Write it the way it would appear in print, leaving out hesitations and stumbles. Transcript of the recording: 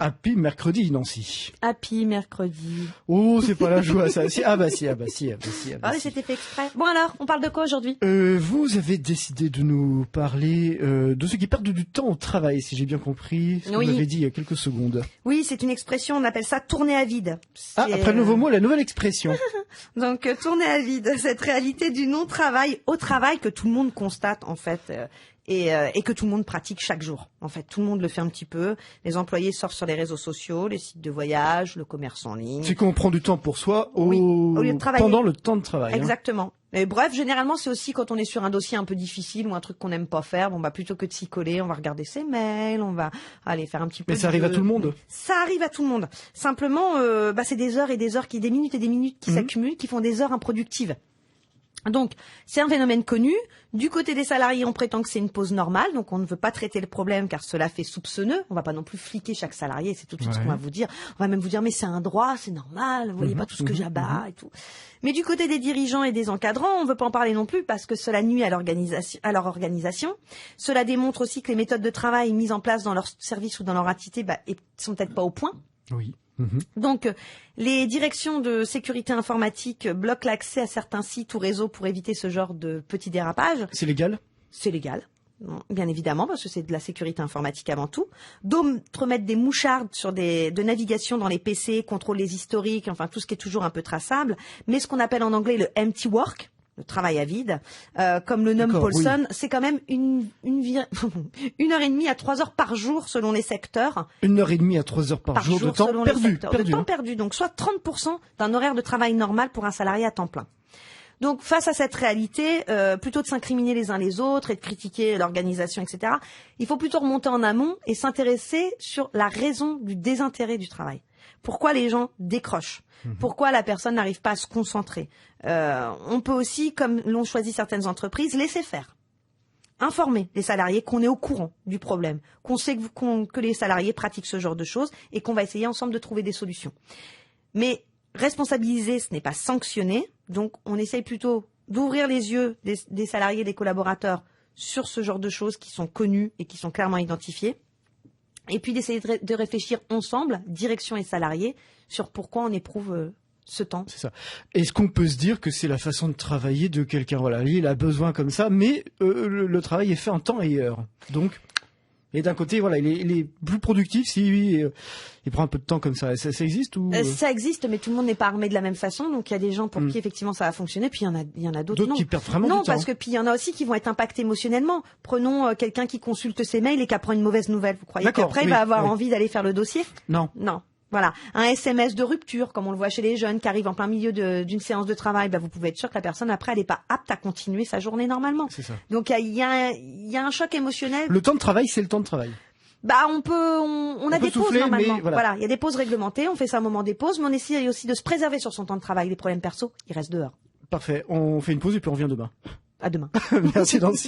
Happy mercredi, Nancy. Happy mercredi. Oh, c'est pas la joie, ça. Ah bah si. Ah oui, c'était fait exprès. Bon alors, on parle de quoi aujourd'hui? Vous avez décidé de nous parler de ceux qui perdent du temps au travail, si j'ai bien compris ce que vous avez dit il y a quelques secondes. Oui, c'est une expression, on appelle ça tourner à vide. Ah, après le nouveau mot, la nouvelle expression. Donc, tourner à vide, cette réalité du non-travail au travail que tout le monde constate en fait. Et que tout le monde pratique chaque jour. En fait, tout le monde le fait un petit peu. Les employés sortent sur les réseaux sociaux, les sites de voyage, le commerce en ligne. C'est qu'on prend du temps pour soi au lieu de travailler. Pendant le temps de travail. Exactement. Et bref, généralement, c'est aussi quand on est sur un dossier un peu difficile ou un truc qu'on n'aime pas faire. Bon, bah, plutôt que de s'y coller, on va regarder ses mails, on va aller faire un petit peu. Mais ça arrive à tout le monde. Ça arrive à tout le monde. Simplement, c'est des heures et des heures des minutes et des minutes qui s'accumulent, qui font des heures improductives. Donc, c'est un phénomène connu. Du côté des salariés, on prétend que c'est une pause normale, donc on ne veut pas traiter le problème car cela fait soupçonneux. On va pas non plus fliquer chaque salarié, c'est tout de suite ce qu'on va vous dire. On va même vous dire, mais c'est un droit, c'est normal, vous voyez pas tout ce que j'abats et tout. Mais du côté des dirigeants et des encadrants, on veut pas en parler non plus parce que cela nuit à leur organisation. Cela démontre aussi que les méthodes de travail mises en place dans leur service ou dans leur entité, sont peut-être pas au point. Oui. Donc, les directions de sécurité informatique bloquent l'accès à certains sites ou réseaux pour éviter ce genre de petits dérapages. C'est légal ? C'est légal, bien évidemment, parce que c'est de la sécurité informatique avant tout. D'autres mettent des mouchardes de navigation dans les PC, contrôlent les historiques, enfin tout ce qui est toujours un peu traçable. Mais ce qu'on appelle en anglais le empty work, le travail à vide, comme le nomme Paulson, c'est quand même une heure et demie à 3 heures par jour selon les secteurs. 1h30 à 3 heures par jour de temps perdu. De temps perdu, donc soit 30% d'un horaire de travail normal pour un salarié à temps plein. Donc face à cette réalité, plutôt de s'incriminer les uns les autres et de critiquer l'organisation, etc., il faut plutôt remonter en amont et s'intéresser sur la raison du désintérêt du travail. Pourquoi les gens décrochent? Pourquoi la personne n'arrive pas à se concentrer? On peut aussi, comme l'ont choisi certaines entreprises, laisser faire. Informer les salariés qu'on est au courant du problème, qu'on sait que les salariés pratiquent ce genre de choses et qu'on va essayer ensemble de trouver des solutions. Mais responsabiliser, ce n'est pas sanctionner. Donc, on essaye plutôt d'ouvrir les yeux des salariés, des collaborateurs sur ce genre de choses qui sont connues et qui sont clairement identifiées. Et puis d'essayer de réfléchir ensemble, direction et salariés, sur pourquoi on éprouve ce temps. C'est ça. Est-ce qu'on peut se dire que c'est la façon de travailler de quelqu'un? Voilà, lui, il a besoin comme ça, mais le travail est fait en temps et heure. Donc, et d'un côté, voilà, il est plus productif si il prend un peu de temps comme ça. Ça existe ou ça existe, mais tout le monde n'est pas armé de la même façon. Donc il y a des gens pour qui effectivement ça va fonctionner, puis il y en a d'autres non. Qui perdent vraiment du temps. Non, parce que puis il y en a aussi qui vont être impactés émotionnellement. Prenons quelqu'un qui consulte ses mails et qui apprend une mauvaise nouvelle. Vous croyez qu'après il va avoir envie d'aller faire le dossier? Non. Non. Voilà, un SMS de rupture, comme on le voit chez les jeunes, qui arrive en plein milieu d'une séance de travail, vous pouvez être sûr que la personne après elle n'est pas apte à continuer sa journée normalement. C'est ça. Donc il y a un choc émotionnel. Le temps de travail, c'est le temps de travail. On a des pauses normalement. Mais voilà, il y a des pauses réglementées, on fait ça au moment des pauses, mais on essaie aussi de se préserver sur son temps de travail. Les problèmes perso, ils restent dehors. Parfait, on fait une pause et puis on revient demain. À demain. Merci Nancy.